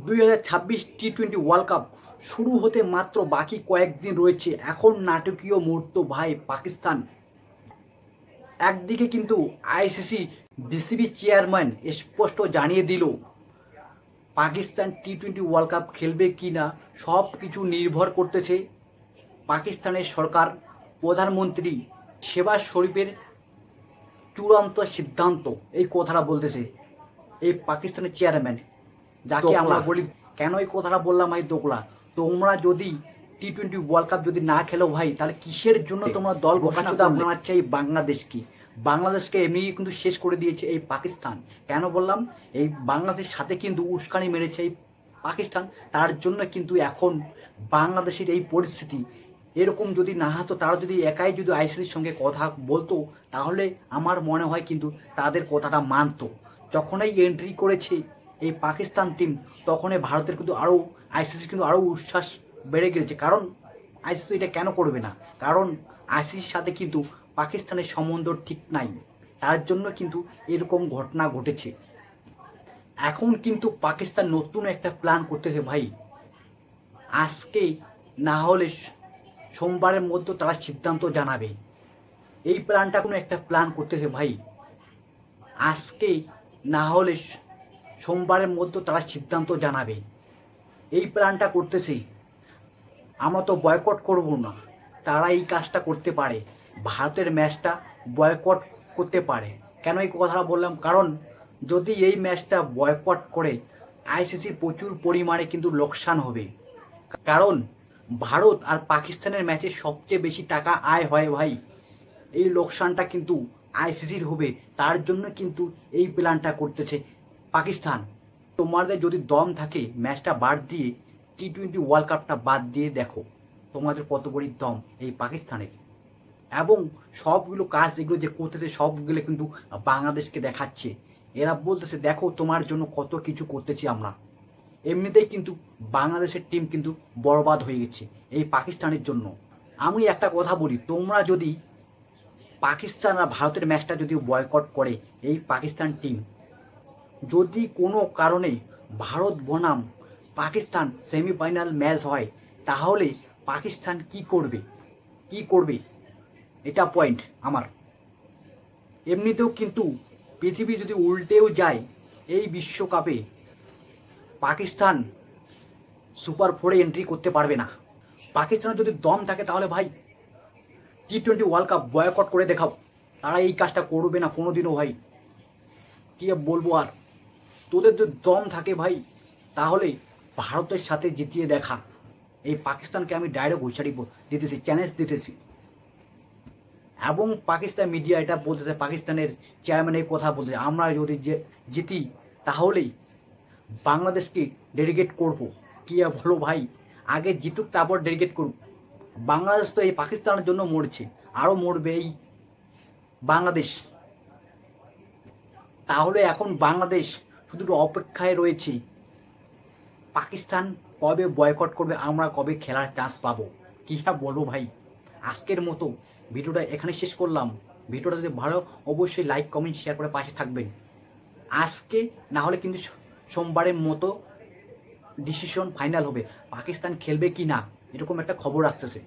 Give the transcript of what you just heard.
2026 টি-20 world cup শুরু হতে মাত্র বাকি কয়েকদিন রয়েছে। এখন নাটকীয় মুহূর্ত ভাই। পাকিস্তান একদিকে কিন্তু আইসিসি বিসিবি চেয়ারম্যান স্পষ্ট জানিয়ে দিল পাকিস্তান টি-20 ওয়ার্ল্ড কাপ খেলবে কি না সব কিছু নির্ভর করতেছে পাকিস্তানের সরকার, প্রধানমন্ত্রী শেহবাজ শরীফের চূড়ান্ত সিদ্ধান্ত। এই কথাটা বলতেছে এই পাকিস্তানের চেয়ারম্যান, যাকে আমরা বলি। কেন এই কথাটা বললাম ভাই? দোকলা, তোমরা যদি টি-20 ওয়ার্ল্ড কাপ যদি না খেলো ভাই, তাহলে কিসের জন্য তোমরা দল ঘোষণা বানাচ্ছে? এই বাংলাদেশকে এমনি কিন্তু শেষ করে দিয়েছে এই পাকিস্তান। কেন বললাম? এই বাংলাদেশের সাথে কিন্তু উস্কানি মেরেছে এই পাকিস্তান। তার জন্য কিন্তু এখন বাংলাদেশের এই পরিস্থিতি। এরকম যদি না হতো, তারা যদি একাই যদি আইসিসির সঙ্গে কথা বলতো, তাহলে আমার মনে হয় কিন্তু তাদের কথাটা মানতো। যখনই এন্ট্রি করেছে এই পাকিস্তান টিম, তখনই ভারতের কিন্তু আরও আইসিসি কিন্তু আরও উচ্ছ্বাস বেড়ে গেছে। কারণ আইসিসি এটা কেন করবে না? কারণ আইসিসির সাথে কিন্তু পাকিস্তানের সম্বন্ধ ঠিক নাই, তার জন্য কিন্তু এরকম ঘটনা ঘটেছে। এখন কিন্তু পাকিস্তান নতুন একটা প্ল্যান করতেছে ভাই। আজকে না হলে সোমবারের মধ্যে তারা সিদ্ধান্ত জানাবে। এই প্ল্যানটা কোনো একটা প্ল্যান করতেছে ভাই। আজকে না হলে সোমবারের মধ্যে তারা সিদ্ধান্ত জানাবে। এই প্ল্যানটা করতেছে। আমরা তো বয়কট করব না, তারা এই কাজটা করতে পারে। ভারতের ম্যাচটা বয়কট করতে পারে। কেন এই কথাটা বললাম? কারণ যদি এই ম্যাচটা বয়কট করে আইসিসির প্রচুর পরিমাণে কিন্তু লোকসান হবে। কারণ ভারত আর পাকিস্তানের ম্যাচে সবচেয়ে বেশি টাকা আয় হয় ভাই। এই লোকসানটা কিন্তু আইসিসির হবে। তার জন্য কিন্তু এই প্ল্যানটা করতেছে পাকিস্তান। তোমাদের যদি দম থাকে ম্যাচটা বাদ দিয়ে টি-20 ওয়ার্ল্ড কাপটা বাদ দিয়ে দেখো তোমাদের কত বড় দম এই পাকিস্তানের। এবং সবগুলো কাজ এগুলো যে করতেছে সবগুলো কিন্তু বাংলাদেশকে দেখাচ্ছে। এরা বলতেছে দেখো তোমার জন্য কত কিছু করতেছি আমরা। এমনিতেই কিন্তু বাংলাদেশের টিম কিন্তু বরবাদ হয়ে গেছে এই পাকিস্তানের জন্য। আমি একটা কথা বলি, তোমরা যদি পাকিস্তান আর ভারতের ম্যাচটা যদি বয়কট করে এই পাকিস্তান টিম, যদি কোনো কারণে ভারত বনাম পাকিস্তান সেমিফাইনাল ম্যাচ হয়, তাহলে পাকিস্তান কি করবে এটা পয়েন্ট আমার। এমনিতেও কিন্তু পৃথিবী যদি উল্টেও যায় এই বিশ্বকাপে, পাকিস্তান সুপার 4-এ এন্ট্রি করতে পারবে না। পাকিস্তানের যদি দম থাকে তাহলে ভাই টি-20 ওয়ার্ল্ড কাপ বয়কট করে দেখাও। তারা এই কাজটা করবে না কোনোদিনও ভাই। কী বলবো আর? তোদের যদি দম থাকে ভাই, তাহলে ভারতের সাথে জিতিয়ে দেখা। এই পাকিস্তানকে আমি ডাইরেক্ট হুঁশিয়ারি দিতেছি, চ্যালেঞ্জ দিতেছি। এবং পাকিস্তান মিডিয়া এটা বলতেছে, পাকিস্তানের চেয়ারম্যান এই কথা বলতেছে, আমরা যদি জিতি তাহলেই বাংলাদেশকে ডেডিকেট করব। কী আর বলো ভাই? আগে জিতুক তারপর ডেডিকেট করুক। বাংলাদেশ তো এই পাকিস্তানের জন্য মরছে, আরও মরবে এই বাংলাদেশ। তাহলে এখন বাংলাদেশ শুধু অপেক্ষায় রয়েছে পাকিস্তান কবে বয়কট করবে, আমরা কবে খেলার চান্স পাবো। কী আর বলবো ভাই? আজকের মতো ভিডিওটা এখানে শেষ করলাম। ভিডিওটা যদি ভালো, অবশ্যই লাইক কমেন্ট শেয়ার করে পাশে থাকবেন। আজকে না হলে কিন্তু সোমবারের মতো ডিসিশন ফাইনাল হবে পাকিস্তান খেলবে কি না, এরকম একটা খবর আসতেছে।